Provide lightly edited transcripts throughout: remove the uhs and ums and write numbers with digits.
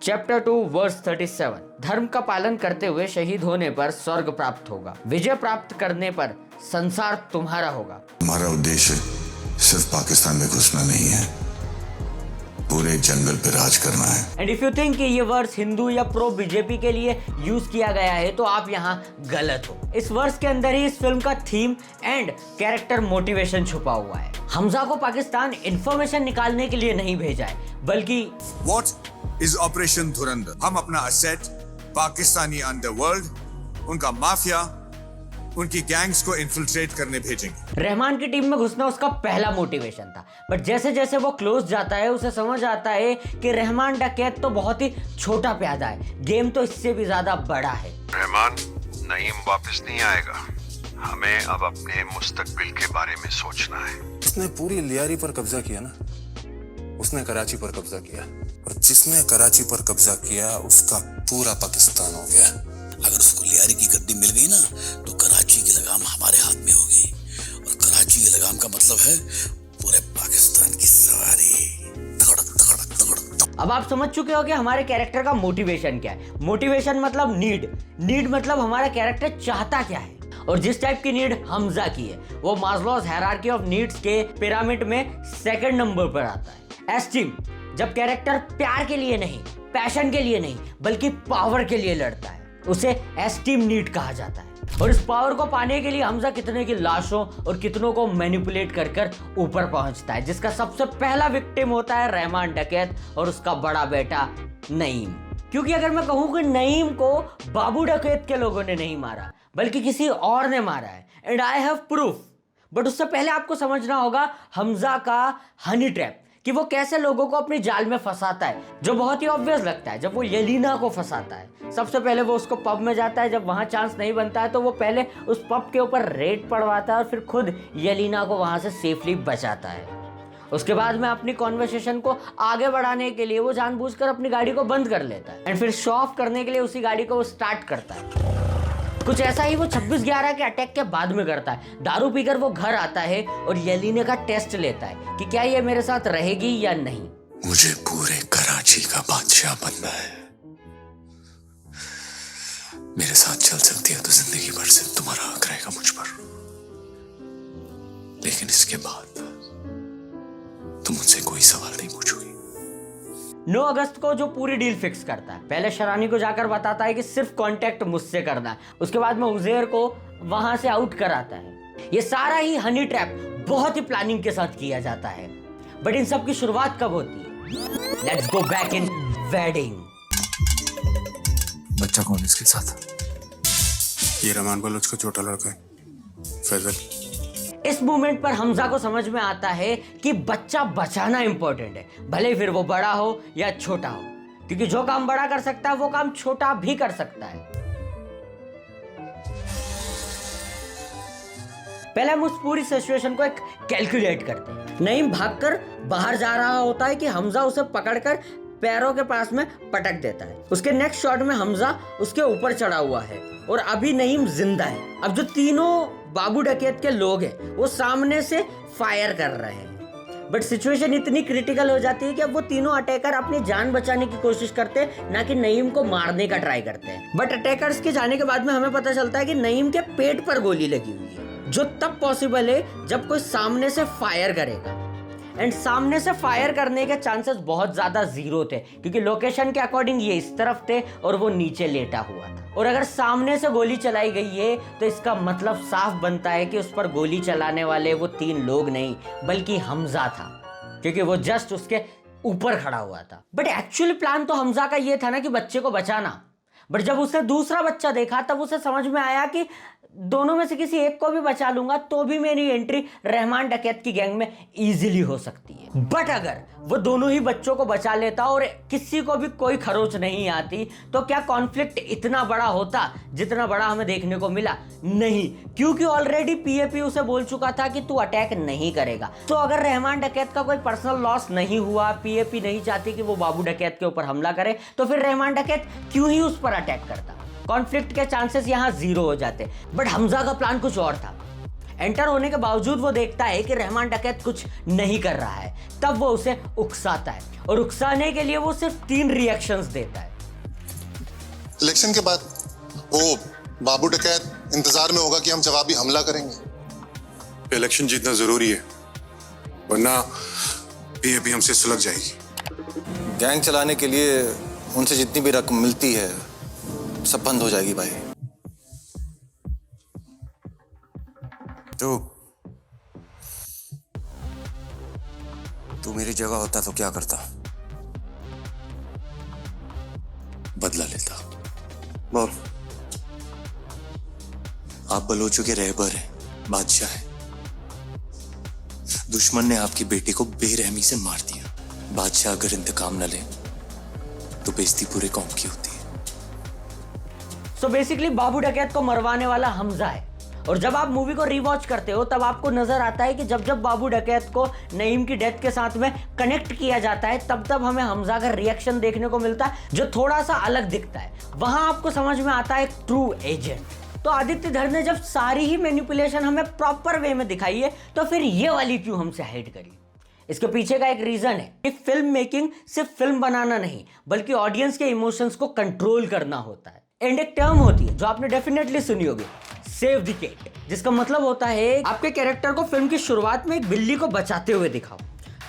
Chapter 2 verse 37। धर्म का पालन करते हुए शहीद होने पर स्वर्ग प्राप्त होगा, विजय प्राप्त करने पर संसार तुम्हारा होगा। हमारा उद्देश्य सिर्फ पाकिस्तान में घुसना नहीं है, पूरे जंगल पे राज करना है। एंड इफ यू थिंक कि ये वर्स हिंदू या प्रो बीजेपी के लिए यूज किया गया है तो आप यहाँ गलत हो। इस वर्स के अंदर ही इस फिल्म का थीम एंड कैरेक्टर मोटिवेशन छुपा हुआ है। हमजा को पाकिस्तान इंफॉर्मेशन निकालने के लिए नहीं भेजा है, बल्कि व्हाट इज ऑपरेशन धुरंधर। हम अपना असेट पाकिस्तानी अंडरवर्ल्ड, उनका माफिया, उनकी गैंग्स को इन्फिल्ट्रेट करने भेजेंगे। रहमान की टीम में घुसना उसका पहला मोटिवेशन था, बट जैसे जैसे वो क्लोज जाता है उसे समझ आता है कि रहमान डकैत तो बहुत ही छोटा प्यादा है, गेम तो इससे भी ज्यादा बड़ा है। रहमान, नईम वापस नहीं आएगा, हमें अब अपने मुस्तकबिल के बारे में सोचना है। उसने पूरी लियारी पर कब्जा किया ना, उसने कराची पर कब्जा किया, और जिसने कराची पर कब्जा किया उसका पूरा पाकिस्तान हो गया। अगर उसको लियारी की गद्दी मिल गई ना तो कराची की लगाम हमारे हाथ में होगी, और कराची की लगाम का मतलब है पूरे पाकिस्तान की सवारी। तगड़क तगड़क तगड़क। अब आप समझ चुके हो कि हमारे कैरेक्टर का मोटिवेशन क्या है। मोटिवेशन मतलब नीड मतलब हमारा कैरेक्टर चाहता क्या है, और जिस टाइप की नीड हमजा की है वो मास्लोज हायरार्की ऑफ नीड्स के पिरामिड में सेकंड नंबर पर आता है। एस्टीम, जब कैरेक्टर प्यार के लिए नहीं, पैशन के लिए नहीं, बल्कि पावर के लिए लड़ता है, उसे एस्टीम नीड कहा जाता है। और इस पावर को पाने के लिए हमजा कितने की लाशों और कितनों को मैनिपुलेट कर कर ऊपर पहुंचता है, जिसका सबसे पहला विक्टिम होता है रहमान डकैत और उसका बड़ा बेटा नईम। क्योंकि अगर मैं कहूं कि नईम को बाबू डकैत के लोगों ने नहीं मारा बल्कि किसी और ने मारा है, and I have proof, but उससे पहले आपको समझना होगा हमजा का हनी ट्रैप, कि वो कैसे लोगों को अपनी जाल में फंसाता है, जो बहुत ही ऑब्वियस लगता है। जब वो येलिना को फंसाता है, सबसे पहले वो उसको पब में जाता है, जब वहां चांस नहीं बनता है तो वो पहले उस पब के ऊपर रेड पड़वाता है और फिर खुद येलिना को वहां से सेफली बचाता है। उसके बाद में अपनी कॉन्वर्सेशन को आगे बढ़ाने के लिए वो जानबूझकर अपनी गाड़ी को बंद कर लेता है, एंड फिर शो ऑफ करने के लिए उसी गाड़ी को वो स्टार्ट करता है। कुछ ऐसा ही वो 26/11 के अटैक के बाद में करता है। दारू पीकर वो घर आता है और येलिना का टेस्ट लेता है कि क्या ये मेरे साथ रहेगी या नहीं। मुझे पूरे कराची का बादशाह बनना है, मेरे साथ चल सकती है तो जिंदगी भर से तुम्हारा हक रहेगा मुझ पर, लेकिन इसके बाद तुम मुझसे कोई सवाल नहीं पूछोगी। 9 अगस्त को जो पूरी डील फिक्स करता है, पहले शरानी को जाकर बताता है कि सिर्फ कांटेक्ट मुझसे करना है, उसके बाद में उज़ैर को वहां से आउट कराता है। ये सारा ही हनी ट्रैप बहुत ही प्लानिंग के साथ किया जाता है, बट इन सब की शुरुआत कब होती है? Let's go back in wedding. बच्चा कौन इसके साथ? ये रहमान बलोच का छोटा लड़का है, फैजल। इस मूवमेंट पर हमजा को समझ में आता है कि बच्चा बचाना इंपॉर्टेंट है, भले फिर वो बड़ा हो या छोटा हो, क्योंकि जो काम बड़ा कर सकता है वो काम छोटा भी कर सकता है। पहले हम उस पूरी सिचुएशन को एक कैलकुलेट करते हैं। नईम भागकर बाहर जा रहा होता है कि हमजा उसे पकड़कर पैरों के पास में पटक देता है। उसके नेक्स्ट शॉट में हमजा उसके ऊपर चढ़ा हुआ है और अभी नईम जिंदा है। अब जो तीनों बाबू डकैत के लोग हैं वो सामने से फायर कर रहे हैं, बट सिचुएशन इतनी क्रिटिकल हो जाती है कि अब वो तीनों अटैकर अपनी जान बचाने की कोशिश करते हैं, ना कि नईम को मारने का ट्राई करते हैं। बट अटैकर्स के जाने के बाद में हमें पता चलता है कि नईम के पेट पर गोली लगी हुई है, जो तब पॉसिबल है जब कोई सामने से फायर करेगा, एंड सामने से फायर करने के चांसेस बहुत ज्यादा जीरो थे, क्योंकि लोकेशन के अकॉर्डिंग ये इस तरफ थे और वो नीचे लेटा हुआ था। और अगर सामने से गोली चलाई गई है तो इसका मतलब साफ बनता है कि उस पर गोली चलाने वाले वो 3 लोग नहीं बल्कि हमजा था, क्योंकि वो जस्ट उसके ऊपर खड़ा हुआ था। बट एक्चुअली प्लान तो हमजा का ये था ना कि बच्चे को बचाना, बट जब उसने दूसरा बच्चा देखा तब उसे समझ में आया कि दोनों में से किसी एक को भी बचा लूंगा तो भी मेरी एंट्री रहमान डकैत की गैंग में इजीली हो सकती है। बट अगर वो दोनों ही बच्चों को बचा लेता और किसी को भी कोई खरोच नहीं आती तो क्या कॉन्फ्लिक्ट इतना बड़ा होता जितना बड़ा हमें देखने को मिला? नहीं, क्योंकि ऑलरेडी पीएपी उसे बोल चुका था कि तू अटैक नहीं करेगा। तो अगर रहमान डकैत का कोई पर्सनल लॉस नहीं हुआ, पीएपी नहीं चाहती कि वो बाबू डकैत के ऊपर हमला करे, तो फिर रहमान डकैत क्यों ही उस पर अटैक करता? कॉन्फ्लिक्ट के चांसेस यहां जीरो हो जाते। बट हमजा का प्लान कुछ और था, एंटर होने के बावजूद वो देखता है कि रहमान डकैत कुछ नहीं कर रहा है, तब वो उसे उकसाता है और उकसाने के लिए वो सिर्फ 3 रिएक्शंस देता है। इलेक्शन के बाद वो बाबू डकैत इंतजार में होगा कि हम जवाबी हमला करेंगे। इलेक्शन जीतना जरूरी है, वरना पीएपी हमसे सुलग जाएगी। गैंग चलाने के लिए उनसे जितनी भी रकम मिलती है सब बंद हो जाएगी भाई। तू मेरी जगह होता तो क्या करता? बदला लेता। बोल। आप बलोचों के रहबर हैं, बादशाह हैं। दुश्मन ने आपकी बेटी को बेरहमी से मार दिया। बादशाह अगर इंतकाम न ले तो बेइज्जती पूरे कौम की होती है। सो बेसिकली बाबू डकैत को मरवाने वाला हमजा है। और जब आप मूवी को रीवॉच करते हो तब आपको नजर आता है कि जब जब बाबू डकैत को नईम की डेथ के साथ में कनेक्ट किया जाता है तब तब हमें हमजा का रिएक्शन देखने को मिलता है जो थोड़ा सा अलग दिखता है। वहां आपको समझ में आता है एक ट्रू एजेंट। तो आदित्य धर ने जब सारी ही मैनिपुलेशन हमें प्रॉपर वे में दिखाई है तो फिर ये वाली क्यों हमसे हाइड करी? इसके पीछे का एक रीजन है कि फिल्म मेकिंग सिर्फ फिल्म बनाना नहीं बल्कि ऑडियंस के इमोशंस को कंट्रोल करना होता है। एंड एक टर्म होती है जो आपने डेफिनेटली सुनी होगी, सेव द कैट, जिसका मतलब होता है आपके कैरेक्टर को फिल्म की शुरुआत में एक बिल्ली को बचाते हुए दिखाओ।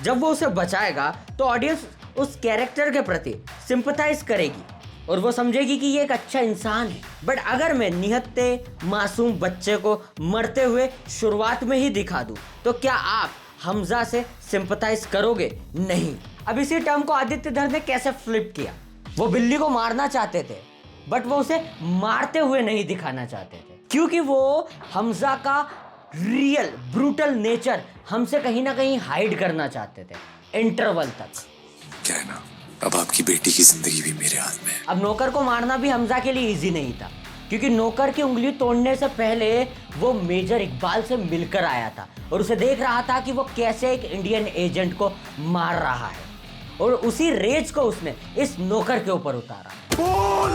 जब वो उसे बचाएगा तो ऑडियंस उस कैरेक्टर के प्रति सिंपथाइज करेगी और वो समझेगी कि ये एक अच्छा इंसान है। बट अगर मैं निहत्ते मासूम बच्चे को मरते हुए शुरुआत में ही दिखा दूं तो क्या आप हमजा से सिंपथाइज करोगे? नहीं। अब इसी टर्म को आदित्य धर ने कैसे फ्लिप किया? वो बिल्ली को मारना चाहते थे बट वो उसे मारते हुए नहीं दिखाना चाहते थे क्योंकि वो हमजा का रियल ब्रूटल नेचर हमसे कहीं ना कहीं हाइड करना चाहते थे इंटरवल तक। क्या है ना, अब आपकी बेटी की जिंदगी भी मेरे हाथ में है। अब नौकर को मारना भी हमजा के लिए इजी नहीं था क्योंकि नौकर की उंगली तोड़ने से पहले वो मेजर इकबाल से मिलकर आया था और उसे देख रहा था कि वो कैसे एक इंडियन एजेंट को मार रहा है और उसी रेज को उसने इस नौकर के ऊपर उतारा। बोल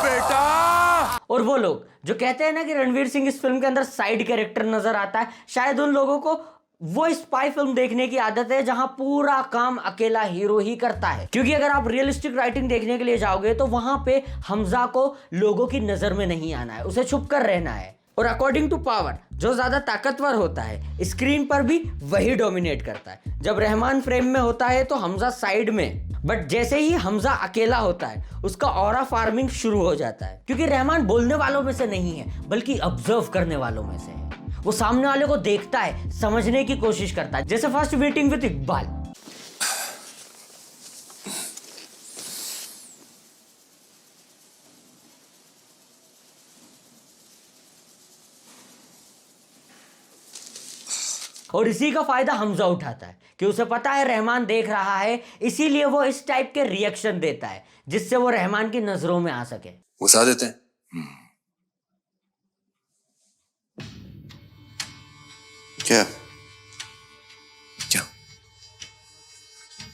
बेटा। और वो लोग जो कहते हैं ना कि रणवीर सिंह इस फिल्म के अंदर साइड कैरेक्टर नजर आता है, शायद उन लोगों को वो स्पाई फिल्म देखने की आदत है जहां पूरा काम अकेला हीरो ही करता है। क्योंकि अगर आप रियलिस्टिक राइटिंग देखने के लिए जाओगे तो वहां पे हमजा को लोगों की नजर में नहीं आना है, उसे छुप कर रहना है। और अकॉर्डिंग टू पावर जो ज्यादा ताकतवर होता है स्क्रीन पर भी वही डोमिनेट करता है। जब रहमान फ्रेम में होता है तो हमजा साइड में, बट जैसे ही हमजा अकेला होता है उसका ऑरा फार्मिंग शुरू हो जाता है क्योंकि रहमान बोलने वालों में से नहीं है बल्कि ऑब्जर्व करने वालों में से है। वो सामने वाले को देखता है, समझने की कोशिश करता है, जैसे फर्स्ट मीटिंग विद इकबाल। और इसी का फायदा हमजा उठाता है कि उसे पता है रहमान देख रहा है, इसीलिए वो इस टाइप के रिएक्शन देता है जिससे वो रहमान की नजरों में आ सके। घुसा देते हैं। क्या क्या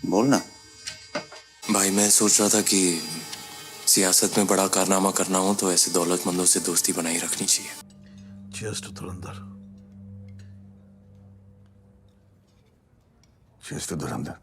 बोलना भाई? मैं सोच रहा था कि सियासत में बड़ा कारनामा करना हो तो ऐसे दौलतमंदों से दोस्ती बनाई रखनी चाहिए। Cheers to Dhurandhar. Cheers to Dhurandhar.